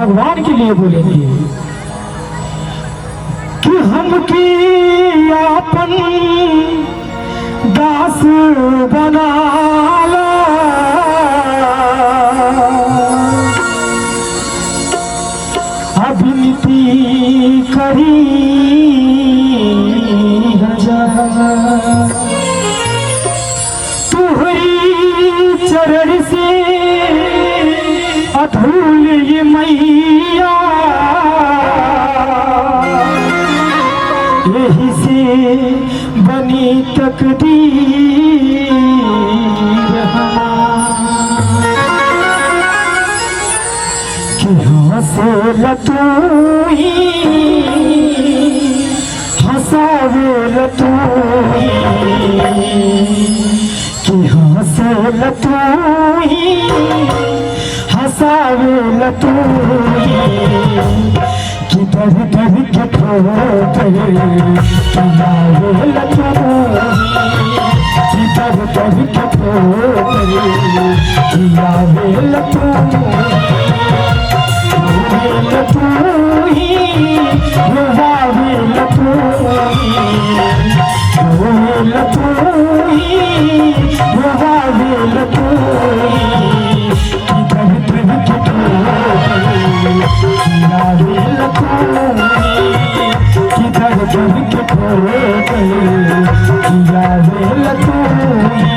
भगवान के लिए बोलेंगे कि हमकी आपन दास बना लो, अभिनति करी तुहरी चरण से अधूल ये मैया, यही से बनी तकदीर कि हंसे लतूही हंसावे लतूही, कि हंसे लतूही हंसावे लतूही, कि दर दर के ठोकर खिलावे लतूही, कि दर दर के ठोकर खिलावे लतूही, लतूही रुवावे लतूही, लतूही रुवावे लतूही, कि दर दर के ठोकर खिलावे लतूही, कि दर दर के ठोकर खिलावे लतूही।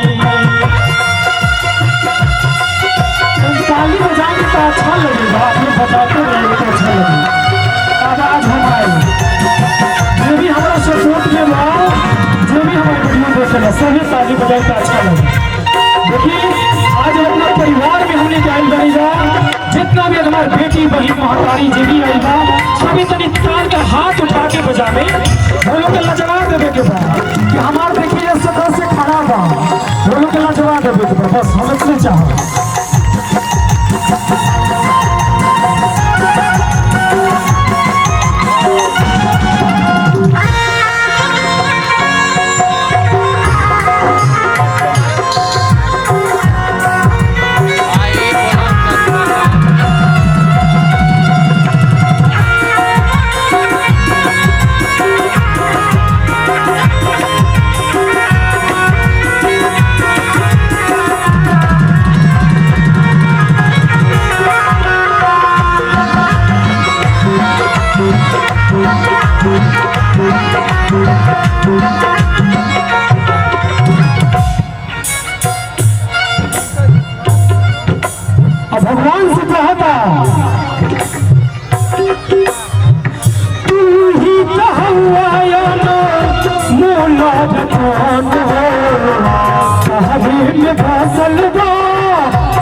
ताली बजाएंगे तो अच्छा लगेगा, आपने बताते रहेंगे तो अच्छा लगेगा। अब आज हम आए जो भी हमारा सपोर्ट में बा, जो भी हमारे वीडियो देखेगा सभी ताली बजाए तो अच्छा लगे। देखिए आज अपना परिवार में हमने जान बनेगा, जितना भी हमारे बेटी बहन महाकारी जी भी आएगा सभी तनी ताल का हाथ उठा के बजावे, वो लोग के लजवा देवे के बाद कि हमारे देखिए सदस्य से खड़ा बा, वो लोग के लजवा देवे के बाद बस हम इतने चाहो। भगवान से कहा था तू ही कहवाया ना मोला जठान हो, कहवे में फसल बा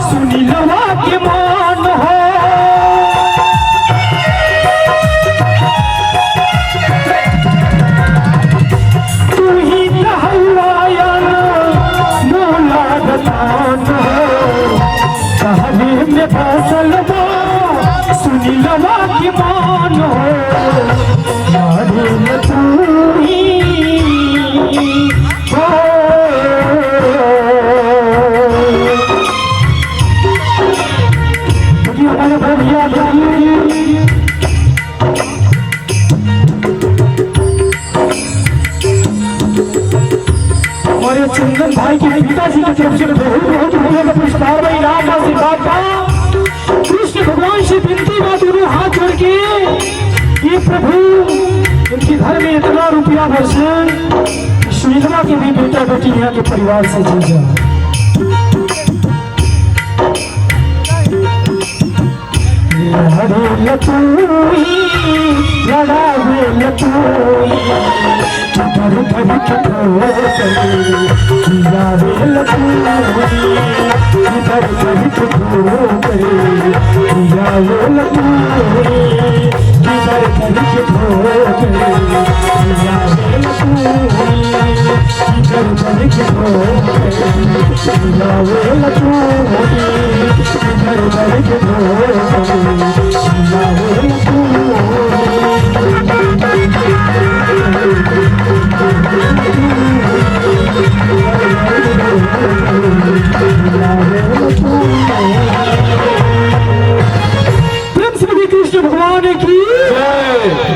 सुनी लवा के मान हो, तू ही कहवाया ना मोला जठान हो, कहवे में फसल बा सुनी लवा की मान हो, यारे लतूही हो। हमारे भैया हमारे चंदन भाई के पिताजी की तरफ से बहुत बहुत बहुत पुरस्कार में इनाम आशीर्वाद था। कृष्ण भगवान से विनती बात उन्हें हाथ जोड़ के ये प्रभु इनके घर में इतना रुपया बरसे, सुनीता के भी बेटा बेटी यहाँ के परिवार से जी जाए। लड़े लतूही लड़ावे लतूही, धर धर के ठोकर खिलावे लतूही, धर धर के ठोकर खिलावे लतूही, धर धर के ठोकर खिलावे लतूही, धर धर के ठोकर खिलावे लतूही, धर धर के ठोकर खिलावे कृष्ण भगवान की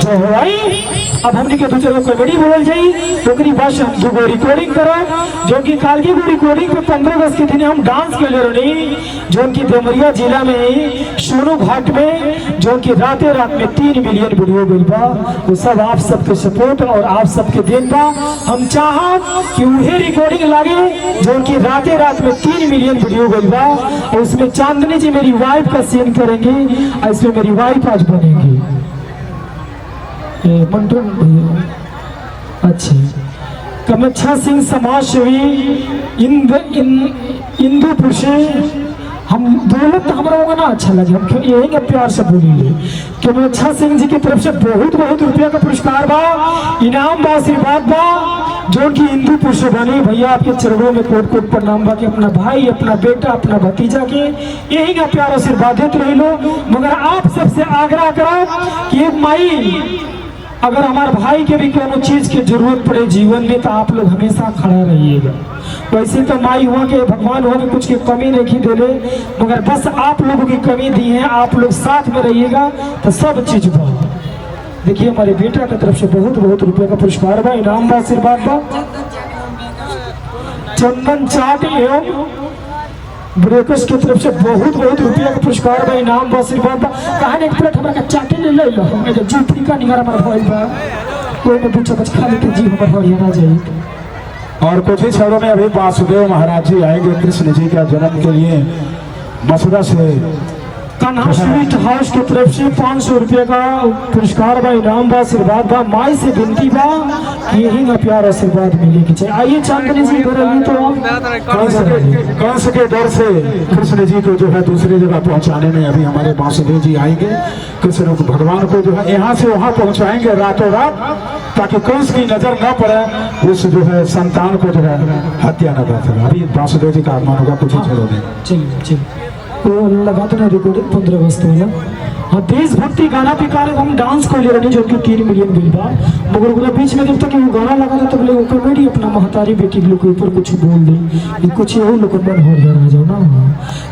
जय हो भाई। अब हमने के दूसरे कॉमेडी बोल जाई ओकरी बस हम दुगो रिकॉर्डिंग करो जो कि काल की रिकॉर्डिंग पे 15 अगस्त के दिन हम डांस के ले रही जो कि देवरिया जिला में सोनू घाट में जो कि राते रात में 3 मिलियन वीडियो गई बा। वो सब आप सबके सपोर्ट और आप सबके देन बा। हम चाहब कि उहे रिकॉर्डिंग लागे जो कि राते रात में 3 मिलियन वीडियो गई बा और उसमें चांदनी जी मेरी वाइफ का सीन करेंगे और इसमें मेरी वाइफ आज बनेगी मंटन भैया। अच्छा कमच्छा सिंह समाज सेवी इंदुपुर से हम बोले तो हमारा होगा ना अच्छा लगे हम यही के प्यार से बोलिए कमच्छा सिंह जी की तरफ से बहुत बहुत रुपया का पुरस्कार बा इनाम बा आशीर्वाद बा जो कि इंदुपुर से बनी। भैया आपके चरणों में कोट कोट प्रणाम बा कि अपना भाई अपना बेटा अपना भतीजा के यही का प्यार आशीर्वाद देते रह लो। मगर आप सबसे आग्रह करो कि एक माई अगर हमारे भाई के भी कोनो चीज की जरूरत पड़े जीवन में तो आप लोग हमेशा खड़ा रहिएगा। वैसे तो माई हुआ के भगवान हुआ के कुछ की कमी नहीं देले मगर बस आप लोगों की कमी दी है आप लोग साथ में रहिएगा तो सब चीज बा। देखिए हमारे बेटा की तरफ से बहुत बहुत रुपए का पुरस्कार बा इनाम बा आशीर्वाद बा। चंदन चाट एवं ब्रेकर्स की तरफ से बहुत बहुत रुपया का पुरस्कार बा इनाम बा आशीर्वाद बा। कहां एक प्लेट हमरा का चाटे ले लो हमें जो जी फीका निगार हमारा भाई बा कोई में 2 चम्मच खा लेते जी हमारा भाई ना जाए। और कुछ ही क्षणों में अभी वासुदेव महाराज जी आएंगे कृष्ण जी का जन्म के लिए मथुरा से। कान्हा स्वीट हाउस की तरफ से 500 रुपये का पुरस्कार बा इनाम बा आशीर्वाद बा। माई से विनती बा कि यही ना प्यार आशीर्वाद मिले की चाहिए। आइए चांदनी जी करेंगे तो कंस के डर से कृष्ण जी को जो है दूसरी जगह पहुंचाने में अभी हमारे वासुदेव जी आएंगे। कृष्ण भगवान को जो है यहाँ से वहाँ पहुंचाएंगे रातों रात ताकि कंस की नजर न पड़े उस जो है संतान को जो है हत्या न कर सके। अभी वासुदेव जी का आगमन होगा कुछ ही क्षणों में। चलिए चलिए लगा देना रिकॉर्डिंग 15 अगस्त वाला। हाँ देशभक्ति गाना पे हम डांस कर ले रहे जो कि 3 मिलियन बिल बा मगर बोला बीच में जब तक वो गाना लगा था तो बोले वो कॉमेडी अपना महतारी बेटी के लोग के ऊपर कुछ बोल दे कुछ यही लोग मन हो रहा जाओ ना।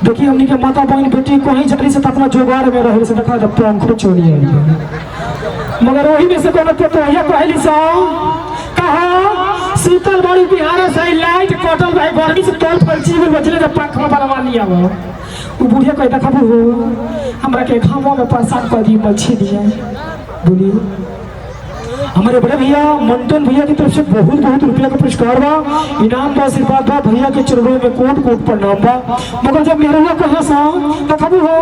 देखिए हमने के माता बहन बेटी कहीं जटरी से अपना जोगाड़ में रहे से देखा जब पंखो चोरी आई मगर वही में से कोनो तो ये कहली सा कहा शीतल बड़ी बिहार से लाइट कटल भाई गर्मी से तोड़ फलची में बचले जब पंखा बनवा लिया वो बुढ़िया कह देखा हमरा के घामों में परेशान कर दी मच्छी दिया। बोलिए हमारे बड़े भैया मंटन भैया की तरफ से बहुत बहुत रुपया का पुरस्कार बा इनाम बा आशीर्वाद बा। भैया के चरणों में कोट कोट प्रणाम बा। मगर जब मेरे को कहा सा देखबू हो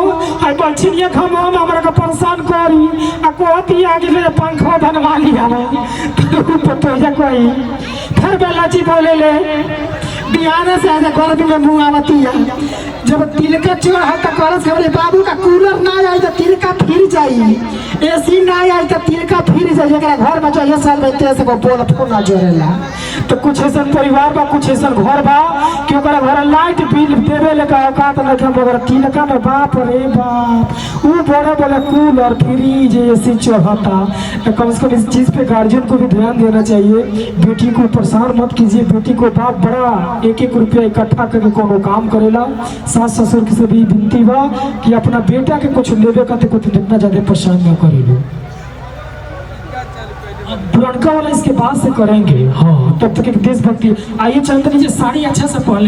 आई मच्छी दिया घामों में हमरा का परेशान करी आ कोती आगे ले पंखा बनवा लिया तो पतोया कोई फिर बेलाची बोले ले बिहार से आजा गर्मी में मुँह आवती है जब तिलका चोर है तो करस हमरे बाबू का कूलर ना आई तो तिलका फिर जाई एसी ना आई तो तिलका फिर जाई एकरा घर में जो साल में तेरे को बोल फोन ना जोरेला तो कुछ ऐसा परिवार बा कुछ ऐसा घर बा कि ओकरा घर लाइट बिल देवे ले का औकात न के मगर तिलका में बाप रे बाप वो बड़ा बड़ा कूलर फ्रिज एसी चढ़ाता तो कम से कम इस चीज पे गार्जियन को भी ध्यान देना चाहिए। बेटी को परेशान मत कीजिए। बेटी को बाप बड़ा 1-1 रुपया इकट्ठा करके कोनो काम करेला। सास ससुर की सभी विनती बा कि अपना बेटा के कुछ लेवे का तो कुछ इतना ज्यादा परेशान न करे लो। पुरनका वाला इसके बाद से करेंगे। हाँ तब तक एक देशभक्ति। आइए चंदनी जी साड़ी अच्छा से पहन